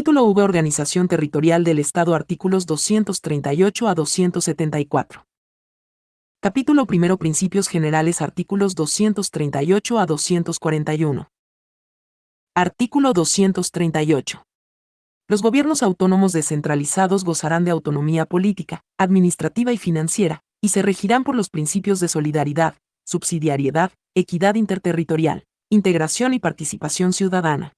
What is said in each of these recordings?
Título V. Organización territorial del Estado. Artículos 238 a 274. Capítulo primero. Principios generales. Artículos 238 a 241. Artículo 238. Los gobiernos autónomos descentralizados gozarán de autonomía política, administrativa y financiera, y se regirán por los principios de solidaridad, subsidiariedad, equidad interterritorial, integración y participación ciudadana.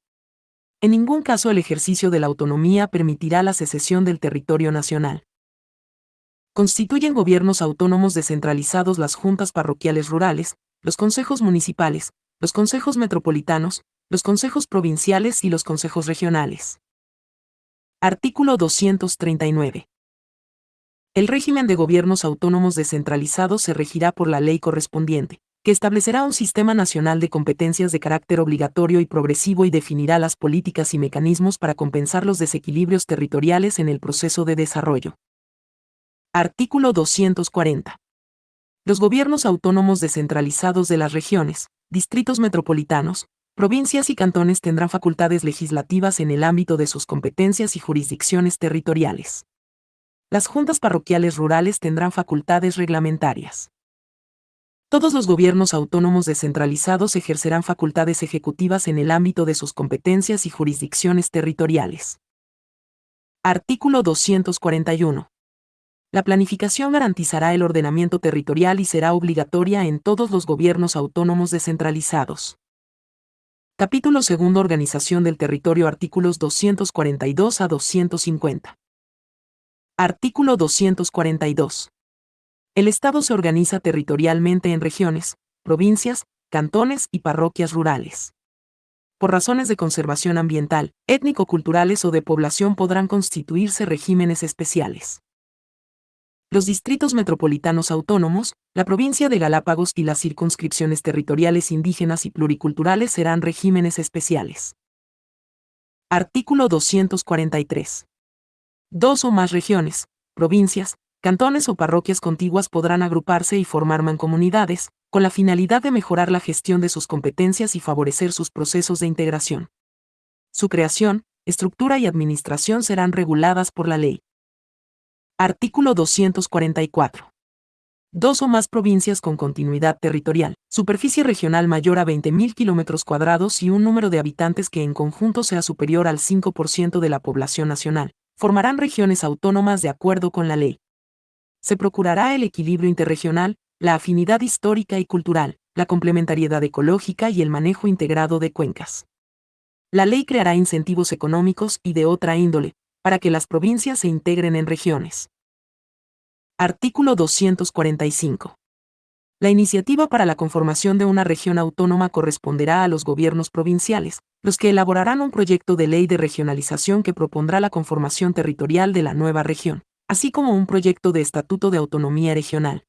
En ningún caso el ejercicio de la autonomía permitirá la secesión del territorio nacional. Constituyen gobiernos autónomos descentralizados las juntas parroquiales rurales, los consejos municipales, los consejos metropolitanos, los consejos provinciales y los consejos regionales. Artículo 239. El régimen de gobiernos autónomos descentralizados se regirá por la ley correspondiente, que establecerá un sistema nacional de competencias de carácter obligatorio y progresivo y definirá las políticas y mecanismos para compensar los desequilibrios territoriales en el proceso de desarrollo. Artículo 240. Los gobiernos autónomos descentralizados de las regiones, distritos metropolitanos, provincias y cantones tendrán facultades legislativas en el ámbito de sus competencias y jurisdicciones territoriales. Las juntas parroquiales rurales tendrán facultades reglamentarias. Todos los gobiernos autónomos descentralizados ejercerán facultades ejecutivas en el ámbito de sus competencias y jurisdicciones territoriales. Artículo 241. La planificación garantizará el ordenamiento territorial y será obligatoria en todos los gobiernos autónomos descentralizados. Capítulo segundo. Organización del territorio. Artículos 242 a 250. Artículo 242. El Estado se organiza territorialmente en regiones, provincias, cantones y parroquias rurales. Por razones de conservación ambiental, étnico-culturales o de población podrán constituirse regímenes especiales. Los distritos metropolitanos autónomos, la provincia de Galápagos y las circunscripciones territoriales indígenas y pluriculturales serán regímenes especiales. Artículo 243. Dos o más regiones, provincias, cantones o parroquias contiguas podrán agruparse y formar mancomunidades, con la finalidad de mejorar la gestión de sus competencias y favorecer sus procesos de integración. Su creación, estructura y administración serán reguladas por la ley. Artículo 244. Dos o más provincias con continuidad territorial, superficie regional mayor a 20.000 km² y un número de habitantes que en conjunto sea superior al 5% de la población nacional, formarán regiones autónomas de acuerdo con la ley. Se procurará el equilibrio interregional, la afinidad histórica y cultural, la complementariedad ecológica y el manejo integrado de cuencas. La ley creará incentivos económicos y de otra índole, para que las provincias se integren en regiones. Artículo 245. La iniciativa para la conformación de una región autónoma corresponderá a los gobiernos provinciales, los que elaborarán un proyecto de ley de regionalización que propondrá la conformación territorial de la nueva región, así como un proyecto de estatuto de autonomía regional.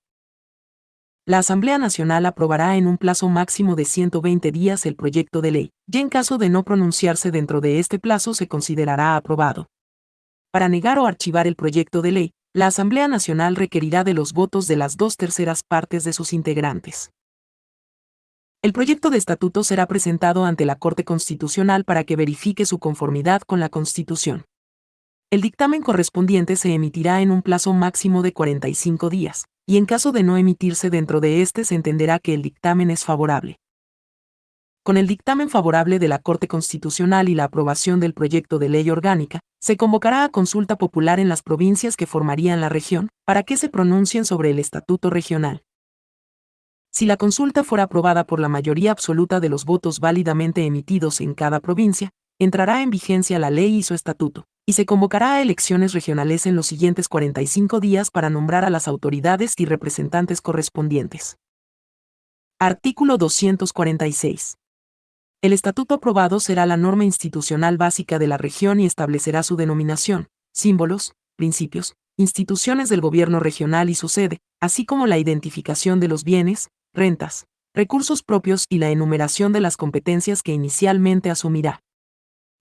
La Asamblea Nacional aprobará en un plazo máximo de 120 días el proyecto de ley, y en caso de no pronunciarse dentro de este plazo se considerará aprobado. Para negar o archivar el proyecto de ley, la Asamblea Nacional requerirá de los votos de las 2/3 partes de sus integrantes. El proyecto de estatuto será presentado ante la Corte Constitucional para que verifique su conformidad con la Constitución. El dictamen correspondiente se emitirá en un plazo máximo de 45 días, y en caso de no emitirse dentro de este se entenderá que el dictamen es favorable. Con el dictamen favorable de la Corte Constitucional y la aprobación del proyecto de ley orgánica, se convocará a consulta popular en las provincias que formarían la región, para que se pronuncien sobre el estatuto regional. Si la consulta fuera aprobada por la mayoría absoluta de los votos válidamente emitidos en cada provincia, entrará en vigencia la ley y su estatuto, y se convocará a elecciones regionales en los siguientes 45 días para nombrar a las autoridades y representantes correspondientes. Artículo 246. El estatuto aprobado será la norma institucional básica de la región y establecerá su denominación, símbolos, principios, instituciones del gobierno regional y su sede, así como la identificación de los bienes, rentas, recursos propios y la enumeración de las competencias que inicialmente asumirá.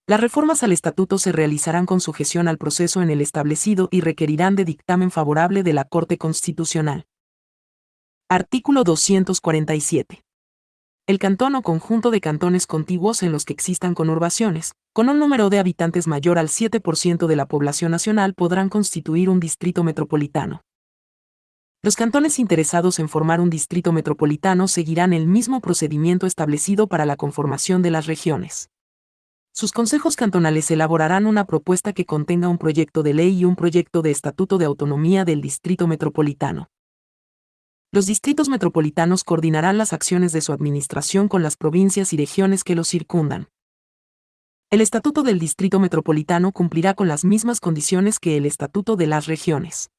Las reformas al estatuto se realizarán con sujeción al proceso en el establecido y requerirán de dictamen favorable de la Corte Constitucional. Artículo 247. El cantón o conjunto de cantones contiguos en los que existan conurbaciones, con un número de habitantes mayor al 7% de la población nacional podrán constituir un distrito metropolitano. Los cantones interesados en formar un distrito metropolitano seguirán el mismo procedimiento establecido para la conformación de las regiones. Sus consejos cantonales elaborarán una propuesta que contenga un proyecto de ley y un proyecto de estatuto de autonomía del distrito metropolitano. Los distritos metropolitanos coordinarán las acciones de su administración con las provincias y regiones que los circundan. El estatuto del distrito metropolitano cumplirá con las mismas condiciones que el estatuto de las regiones.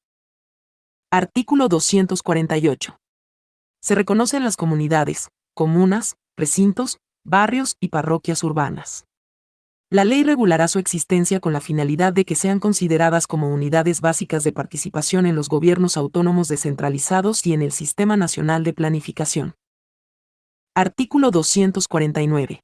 Artículo 248. Se reconocen las comunidades, comunas, recintos, barrios y parroquias urbanas. La ley regulará su existencia con la finalidad de que sean consideradas como unidades básicas de participación en los gobiernos autónomos descentralizados y en el Sistema Nacional de Planificación. Artículo 249.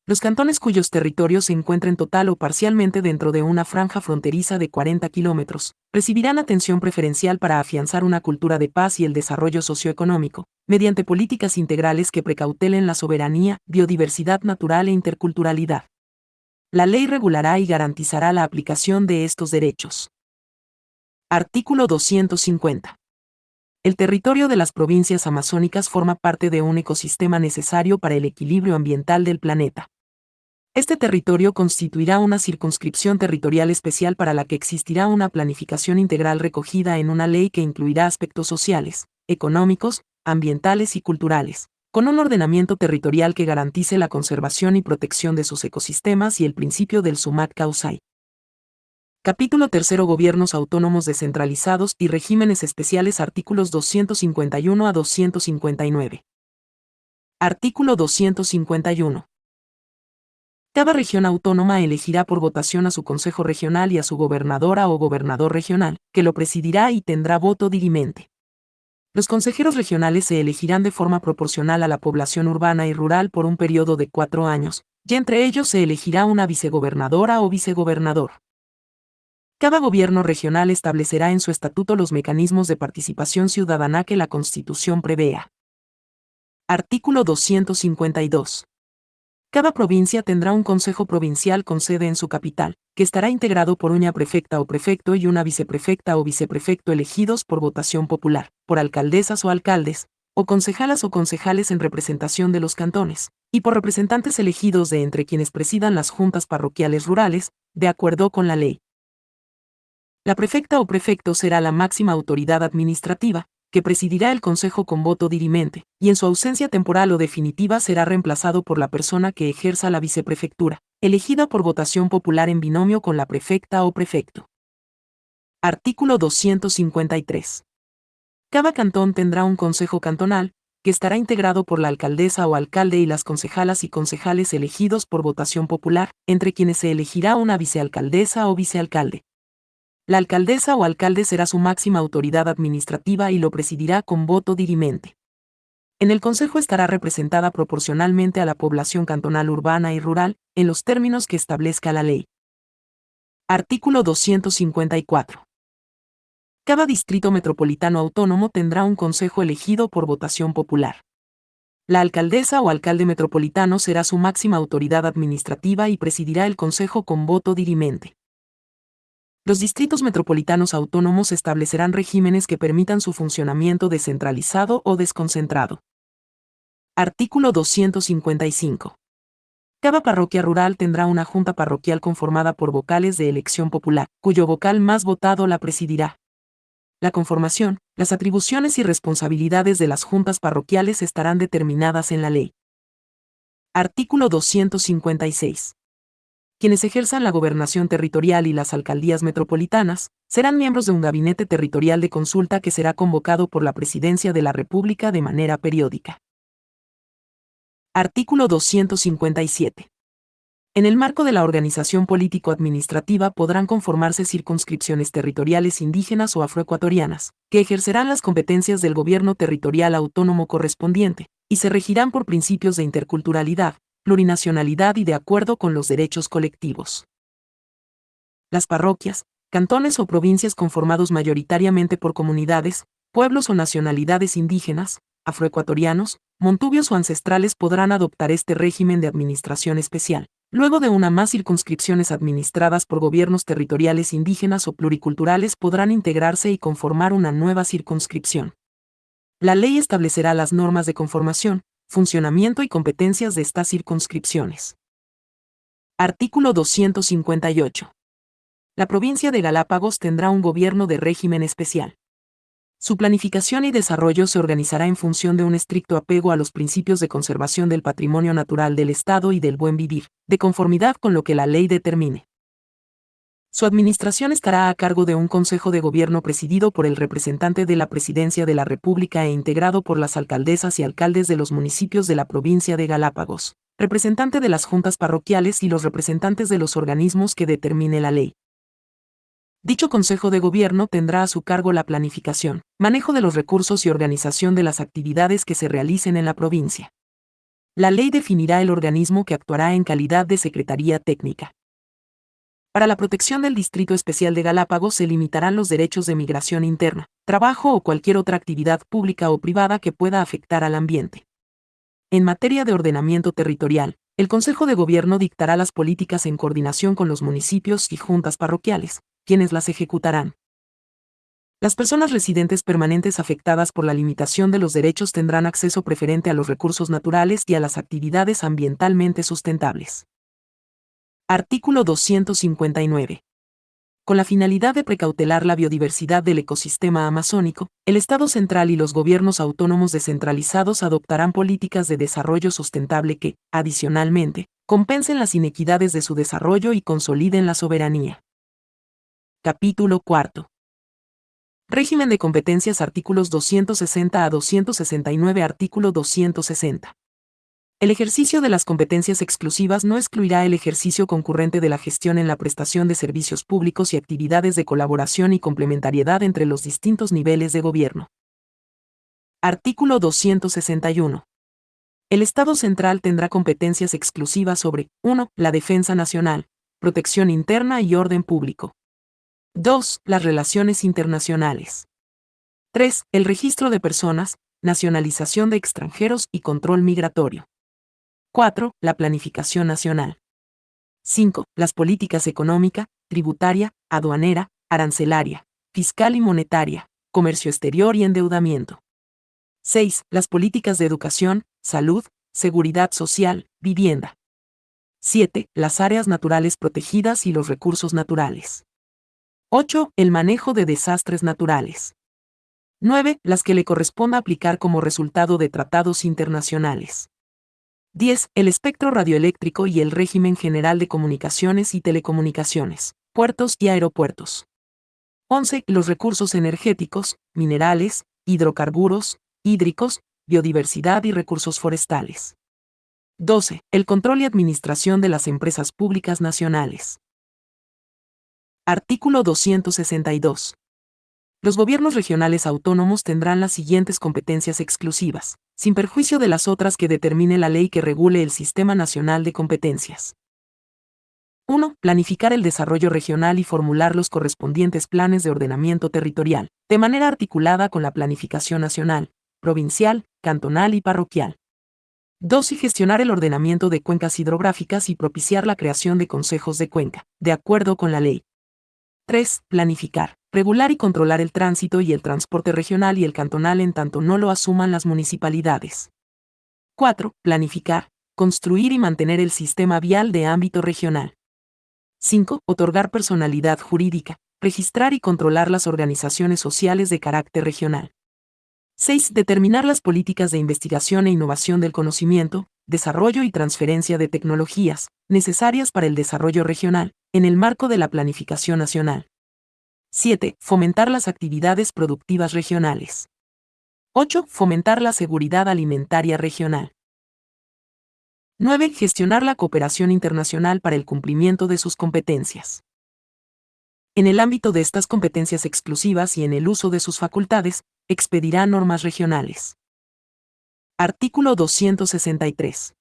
Los cantones cuyos territorios se encuentren total o parcialmente dentro de una franja fronteriza de 40 kilómetros, recibirán atención preferencial para afianzar una cultura de paz y el desarrollo socioeconómico, mediante políticas integrales que precautelen la soberanía, biodiversidad natural e interculturalidad. La ley regulará y garantizará la aplicación de estos derechos. Artículo 250. El territorio de las provincias amazónicas forma parte de un ecosistema necesario para el equilibrio ambiental del planeta. Este territorio constituirá una circunscripción territorial especial para la que existirá una planificación integral recogida en una ley que incluirá aspectos sociales, económicos, ambientales y culturales, con un ordenamiento territorial que garantice la conservación y protección de sus ecosistemas y el principio del sumat causai. Capítulo 3. Gobiernos autónomos descentralizados y regímenes especiales. Artículos 251 a 259. Artículo 251. Cada región autónoma elegirá por votación a su consejo regional y a su gobernadora o gobernador regional, que lo presidirá y tendrá voto dirimente. Los consejeros regionales se elegirán de forma proporcional a la población urbana y rural por un periodo de 4 años, y entre ellos se elegirá una vicegobernadora o vicegobernador. Cada gobierno regional establecerá en su estatuto los mecanismos de participación ciudadana que la Constitución prevea. Artículo 252. Cada provincia tendrá un consejo provincial con sede en su capital, que estará integrado por una prefecta o prefecto y una viceprefecta o viceprefecto elegidos por votación popular, por alcaldesas o alcaldes, o concejalas o concejales en representación de los cantones, y por representantes elegidos de entre quienes presidan las juntas parroquiales rurales, de acuerdo con la ley. La prefecta o prefecto será la máxima autoridad administrativa, que presidirá el consejo con voto dirimente, y en su ausencia temporal o definitiva será reemplazado por la persona que ejerza la viceprefectura, elegida por votación popular en binomio con la prefecta o prefecto. Artículo 253. Cada cantón tendrá un consejo cantonal, que estará integrado por la alcaldesa o alcalde y las concejalas y concejales elegidos por votación popular, entre quienes se elegirá una vicealcaldesa o vicealcalde. La alcaldesa o alcalde será su máxima autoridad administrativa y lo presidirá con voto dirimente. En el consejo estará representada proporcionalmente a la población cantonal urbana y rural, en los términos que establezca la ley. Artículo 254. Cada distrito metropolitano autónomo tendrá un consejo elegido por votación popular. La alcaldesa o alcalde metropolitano será su máxima autoridad administrativa y presidirá el consejo con voto dirimente. Los distritos metropolitanos autónomos establecerán regímenes que permitan su funcionamiento descentralizado o desconcentrado. Artículo 255. Cada parroquia rural tendrá una junta parroquial conformada por vocales de elección popular, cuyo vocal más votado la presidirá. La conformación, las atribuciones y responsabilidades de las juntas parroquiales estarán determinadas en la ley. Artículo 256. Quienes ejerzan la gobernación territorial y las alcaldías metropolitanas, serán miembros de un gabinete territorial de consulta que será convocado por la Presidencia de la República de manera periódica. Artículo 257. En el marco de la organización político-administrativa podrán conformarse circunscripciones territoriales indígenas o afroecuatorianas, que ejercerán las competencias del gobierno territorial autónomo correspondiente, y se regirán por principios de interculturalidad, plurinacionalidad y de acuerdo con los derechos colectivos. Las parroquias, cantones o provincias conformados mayoritariamente por comunidades, pueblos o nacionalidades indígenas, afroecuatorianos, montubios o ancestrales podrán adoptar este régimen de administración especial, luego de una más circunscripciones administradas por gobiernos territoriales indígenas o pluriculturales podrán integrarse y conformar una nueva circunscripción. La ley establecerá las normas de conformación, funcionamiento y competencias de estas circunscripciones. Artículo 258. La provincia de Galápagos tendrá un gobierno de régimen especial. Su planificación y desarrollo se organizará en función de un estricto apego a los principios de conservación del patrimonio natural del Estado y del buen vivir, de conformidad con lo que la ley determine. Su administración estará a cargo de un Consejo de Gobierno presidido por el representante de la Presidencia de la República e integrado por las alcaldesas y alcaldes de los municipios de la provincia de Galápagos, representante de las juntas parroquiales y los representantes de los organismos que determine la ley. Dicho Consejo de Gobierno tendrá a su cargo la planificación, manejo de los recursos y organización de las actividades que se realicen en la provincia. La ley definirá el organismo que actuará en calidad de Secretaría Técnica. Para la protección del Distrito Especial de Galápagos se limitarán los derechos de migración interna, trabajo o cualquier otra actividad pública o privada que pueda afectar al ambiente. En materia de ordenamiento territorial, el Consejo de Gobierno dictará las políticas en coordinación con los municipios y juntas parroquiales, quienes las ejecutarán. Las personas residentes permanentes afectadas por la limitación de los derechos tendrán acceso preferente a los recursos naturales y a las actividades ambientalmente sustentables. Artículo 259. Con la finalidad de precautelar la biodiversidad del ecosistema amazónico, el Estado central y los gobiernos autónomos descentralizados adoptarán políticas de desarrollo sustentable que, adicionalmente, compensen las inequidades de su desarrollo y consoliden la soberanía. Capítulo 4. Régimen de competencias. Artículos 260 a 269. Artículo 260. El ejercicio de las competencias exclusivas no excluirá el ejercicio concurrente de la gestión en la prestación de servicios públicos y actividades de colaboración y complementariedad entre los distintos niveles de gobierno. Artículo 261. El Estado central tendrá competencias exclusivas sobre 1. La defensa nacional, protección interna y orden público. 2. Las relaciones internacionales. 3. El registro de personas, nacionalización de extranjeros y control migratorio. 4. La planificación nacional. 5. Las políticas económica, tributaria, aduanera, arancelaria, fiscal y monetaria, comercio exterior y endeudamiento. 6. Las políticas de educación, salud, seguridad social, vivienda. 7. Las áreas naturales protegidas y los recursos naturales. 8. El manejo de desastres naturales. 9. Las que le corresponda aplicar como resultado de tratados internacionales. 10. El espectro radioeléctrico y el régimen general de comunicaciones y telecomunicaciones, puertos y aeropuertos. 11. Los recursos energéticos, minerales, hidrocarburos, hídricos, biodiversidad y recursos forestales. 12. El control y administración de las empresas públicas nacionales. Artículo 262. Los gobiernos regionales autónomos tendrán las siguientes competencias exclusivas, sin perjuicio de las otras que determine la ley que regule el Sistema Nacional de Competencias. 1. Planificar el desarrollo regional y formular los correspondientes planes de ordenamiento territorial, de manera articulada con la planificación nacional, provincial, cantonal y parroquial. 2. Y gestionar el ordenamiento de cuencas hidrográficas y propiciar la creación de consejos de cuenca, de acuerdo con la ley. 3. Planificar, regular y controlar el tránsito y el transporte regional y el cantonal en tanto no lo asuman las municipalidades. 4. Planificar, construir y mantener el sistema vial de ámbito regional. 5. Otorgar personalidad jurídica, registrar y controlar las organizaciones sociales de carácter regional. 6. Determinar las políticas de investigación e innovación del conocimiento, desarrollo y transferencia de tecnologías, necesarias para el desarrollo regional, en el marco de la planificación nacional. 7. Fomentar las actividades productivas regionales. 8. Fomentar la seguridad alimentaria regional. 9. Gestionar la cooperación internacional para el cumplimiento de sus competencias. En el ámbito de estas competencias exclusivas y en el uso de sus facultades, expedirá normas regionales. Artículo 263.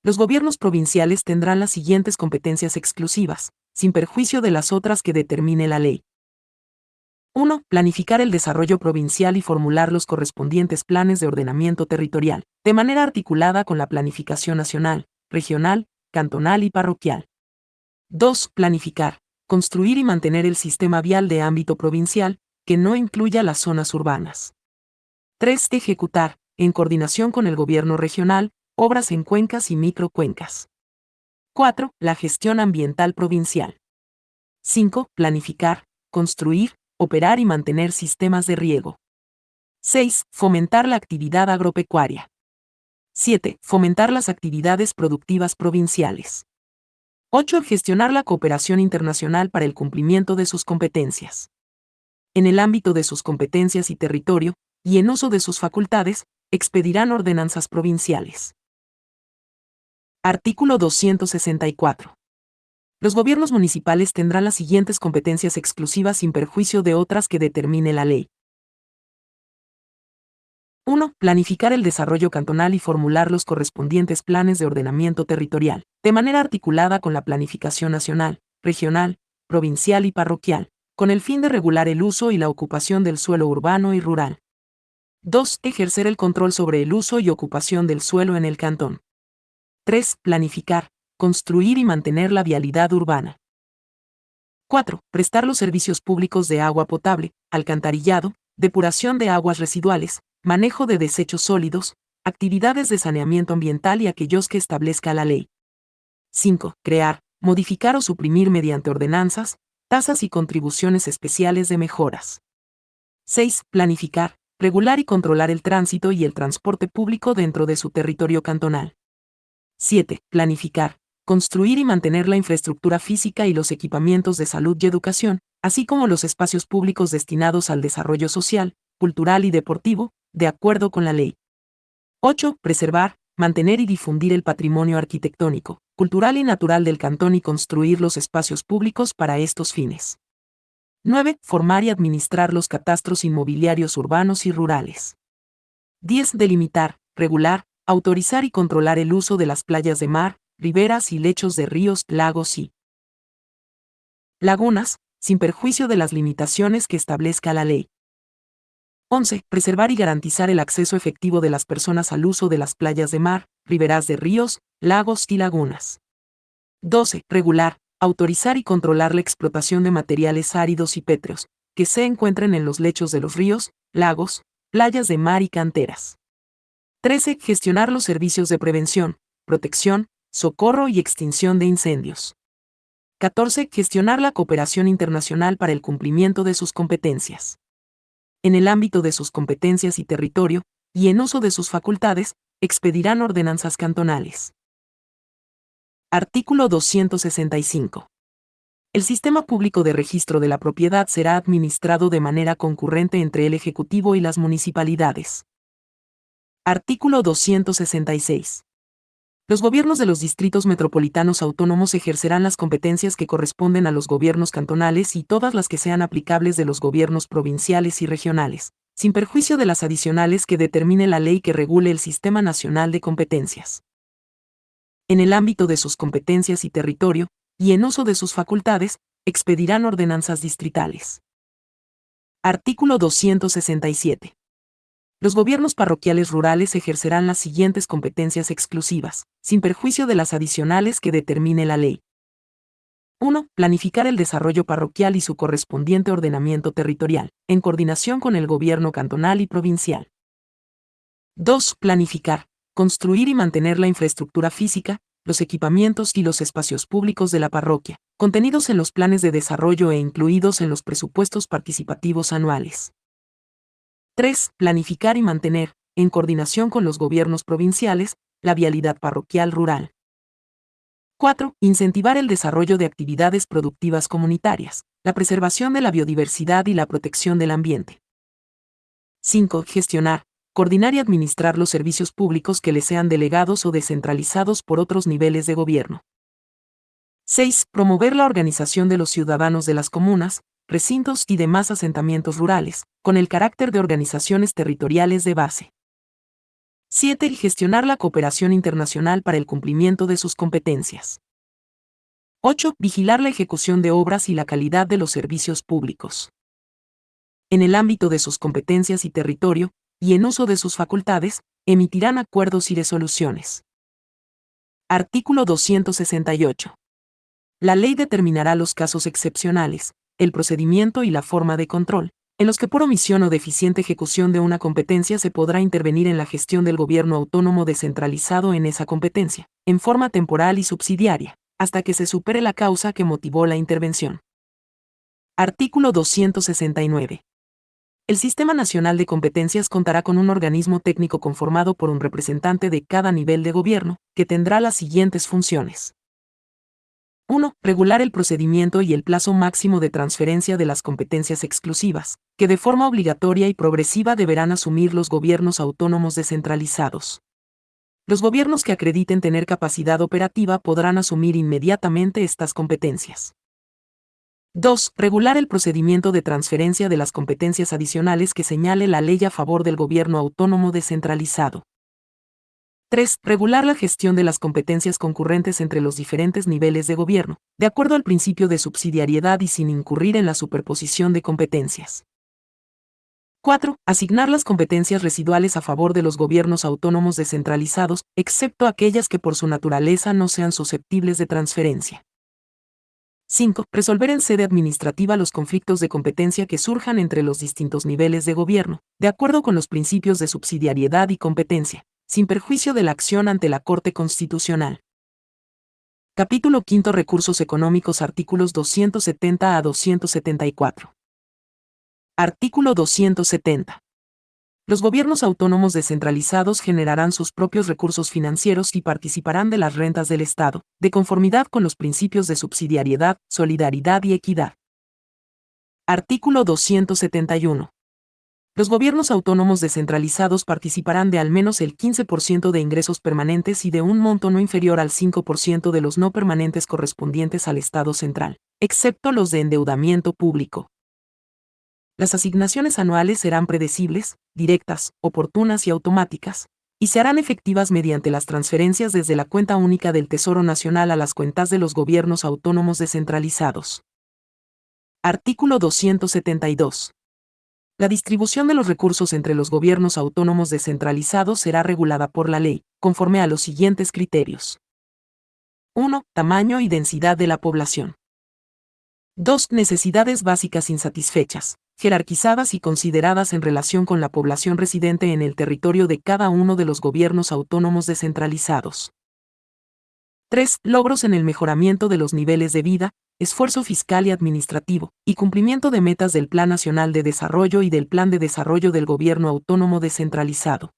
Los gobiernos provinciales tendrán las siguientes competencias exclusivas, sin perjuicio de las otras que determine la ley. 1. Planificar el desarrollo provincial y formular los correspondientes planes de ordenamiento territorial, de manera articulada con la planificación nacional, regional, cantonal y parroquial. 2. Planificar, construir y mantener el sistema vial de ámbito provincial, que no incluya las zonas urbanas. 3. Ejecutar, en coordinación con el gobierno regional, obras en cuencas y microcuencas. 4. La gestión ambiental provincial. 5. Planificar, construir, operar y mantener sistemas de riego. 6. Fomentar la actividad agropecuaria. 7. Fomentar las actividades productivas provinciales. 8. Gestionar la cooperación internacional para el cumplimiento de sus competencias. En el ámbito de sus competencias y territorio, y en uso de sus facultades, expedirán ordenanzas provinciales. Artículo 264. Los gobiernos municipales tendrán las siguientes competencias exclusivas sin perjuicio de otras que determine la ley. 1. Planificar el desarrollo cantonal y formular los correspondientes planes de ordenamiento territorial, de manera articulada con la planificación nacional, regional, provincial y parroquial, con el fin de regular el uso y la ocupación del suelo urbano y rural. 2. Ejercer el control sobre el uso y ocupación del suelo en el cantón. 3. Planificar, construir y mantener la vialidad urbana. 4. Prestar los servicios públicos de agua potable, alcantarillado, depuración de aguas residuales, manejo de desechos sólidos, actividades de saneamiento ambiental y aquellos que establezca la ley. 5. Crear, modificar o suprimir mediante ordenanzas, tasas y contribuciones especiales de mejoras. 6. Planificar, regular y controlar el tránsito y el transporte público dentro de su territorio cantonal. 7. Planificar, construir y mantener la infraestructura física y los equipamientos de salud y educación, así como los espacios públicos destinados al desarrollo social, cultural y deportivo, de acuerdo con la ley. 8. Preservar, mantener y difundir el patrimonio arquitectónico, cultural y natural del cantón y construir los espacios públicos para estos fines. 9. Formar y administrar los catastros inmobiliarios urbanos y rurales. 10. Delimitar, regular, autorizar y controlar el uso de las playas de mar, riberas y lechos de ríos, lagos y lagunas, sin perjuicio de las limitaciones que establezca la ley. 11. Preservar y garantizar el acceso efectivo de las personas al uso de las playas de mar, riberas de ríos, lagos y lagunas. 12. Regular, autorizar y controlar la explotación de materiales áridos y pétreos, que se encuentren en los lechos de los ríos, lagos, playas de mar y canteras. 13. Gestionar los servicios de prevención, protección, socorro y extinción de incendios. 14. Gestionar la cooperación internacional para el cumplimiento de sus competencias. En el ámbito de sus competencias y territorio, y en uso de sus facultades, expedirán ordenanzas cantonales. Artículo 265. El sistema público de registro de la propiedad será administrado de manera concurrente entre el Ejecutivo y las municipalidades. Artículo 266. Los gobiernos de los distritos metropolitanos autónomos ejercerán las competencias que corresponden a los gobiernos cantonales y todas las que sean aplicables de los gobiernos provinciales y regionales, sin perjuicio de las adicionales que determine la ley que regule el Sistema Nacional de Competencias. En el ámbito de sus competencias y territorio, y en uso de sus facultades, expedirán ordenanzas distritales. Artículo 267. Los gobiernos parroquiales rurales ejercerán las siguientes competencias exclusivas, sin perjuicio de las adicionales que determine la ley. 1. Planificar el desarrollo parroquial y su correspondiente ordenamiento territorial, en coordinación con el gobierno cantonal y provincial. 2. Planificar, construir y mantener la infraestructura física, los equipamientos y los espacios públicos de la parroquia, contenidos en los planes de desarrollo e incluidos en los presupuestos participativos anuales. 3. Planificar y mantener, en coordinación con los gobiernos provinciales, la vialidad parroquial rural. 4. Incentivar el desarrollo de actividades productivas comunitarias, la preservación de la biodiversidad y la protección del ambiente. 5. Gestionar, coordinar y administrar los servicios públicos que le sean delegados o descentralizados por otros niveles de gobierno. 6. Promover la organización de los ciudadanos de las comunas, recintos y demás asentamientos rurales, con el carácter de organizaciones territoriales de base. 7. Gestionar la cooperación internacional para el cumplimiento de sus competencias. 8. Vigilar la ejecución de obras y la calidad de los servicios públicos. en el ámbito de sus competencias y territorio, y en uso de sus facultades, emitirán acuerdos y resoluciones. Artículo 268. La ley determinará los casos excepcionales, el procedimiento y la forma de control, en los que por omisión o deficiente ejecución de una competencia se podrá intervenir en la gestión del gobierno autónomo descentralizado en esa competencia, en forma temporal y subsidiaria, hasta que se supere la causa que motivó la intervención. Artículo 269. El Sistema Nacional de Competencias contará con un organismo técnico conformado por un representante de cada nivel de gobierno, que tendrá las siguientes funciones. 1. Regular el procedimiento y el plazo máximo de transferencia de las competencias exclusivas, que de forma obligatoria y progresiva deberán asumir los gobiernos autónomos descentralizados. Los gobiernos que acrediten tener capacidad operativa podrán asumir inmediatamente estas competencias. 2. Regular el procedimiento de transferencia de las competencias adicionales que señale la ley a favor del gobierno autónomo descentralizado. 3. Regular la gestión de las competencias concurrentes entre los diferentes niveles de gobierno, de acuerdo al principio de subsidiariedad y sin incurrir en la superposición de competencias. 4. Asignar las competencias residuales a favor de los gobiernos autónomos descentralizados, excepto aquellas que por su naturaleza no sean susceptibles de transferencia. 5. Resolver en sede administrativa los conflictos de competencia que surjan entre los distintos niveles de gobierno, de acuerdo con los principios de subsidiariedad y competencia, sin perjuicio de la acción ante la Corte Constitucional. Capítulo 5. Recursos económicos. Artículos 270 a 274. Artículo 270. Los gobiernos autónomos descentralizados generarán sus propios recursos financieros y participarán de las rentas del Estado, de conformidad con los principios de subsidiariedad, solidaridad y equidad. Artículo 271. Los gobiernos autónomos descentralizados participarán de al menos el 15% de ingresos permanentes y de un monto no inferior al 5% de los no permanentes correspondientes al Estado central, excepto los de endeudamiento público. Las asignaciones anuales serán predecibles, directas, oportunas y automáticas, y se harán efectivas mediante las transferencias desde la cuenta única del Tesoro Nacional a las cuentas de los gobiernos autónomos descentralizados. Artículo 272. La distribución de los recursos entre los gobiernos autónomos descentralizados será regulada por la ley, conforme a los siguientes criterios. 1. Tamaño y densidad de la población. 2. Necesidades básicas insatisfechas, jerarquizadas y consideradas en relación con la población residente en el territorio de cada uno de los gobiernos autónomos descentralizados. 3. Logros en el mejoramiento de los niveles de vida, esfuerzo fiscal y administrativo, y cumplimiento de metas del Plan Nacional de Desarrollo y del Plan de Desarrollo del Gobierno Autónomo Descentralizado.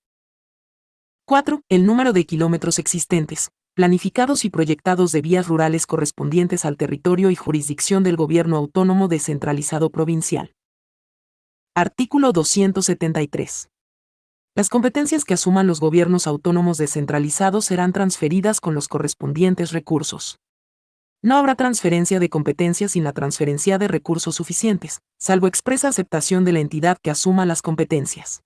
4. El número de kilómetros existentes, planificados y proyectados de vías rurales correspondientes al territorio y jurisdicción del Gobierno Autónomo Descentralizado Provincial. Artículo 273. Las competencias que asuman los gobiernos autónomos descentralizados serán transferidas con los correspondientes recursos. No habrá transferencia de competencias sin la transferencia de recursos suficientes, salvo expresa aceptación de la entidad que asuma las competencias.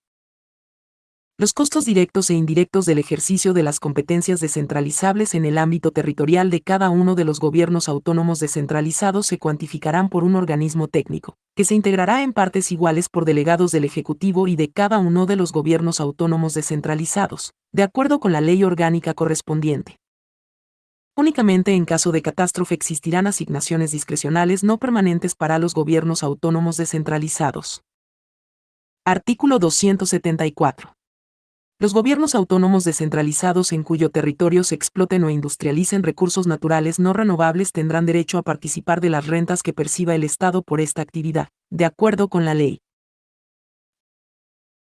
Los costos directos e indirectos del ejercicio de las competencias descentralizables en el ámbito territorial de cada uno de los gobiernos autónomos descentralizados se cuantificarán por un organismo técnico, que se integrará en partes iguales por delegados del Ejecutivo y de cada uno de los gobiernos autónomos descentralizados, de acuerdo con la ley orgánica correspondiente. Únicamente en caso de catástrofe existirán asignaciones discrecionales no permanentes para los gobiernos autónomos descentralizados. Artículo 274. Los gobiernos autónomos descentralizados en cuyo territorio se exploten o industrialicen recursos naturales no renovables tendrán derecho a participar de las rentas que perciba el Estado por esta actividad, de acuerdo con la ley.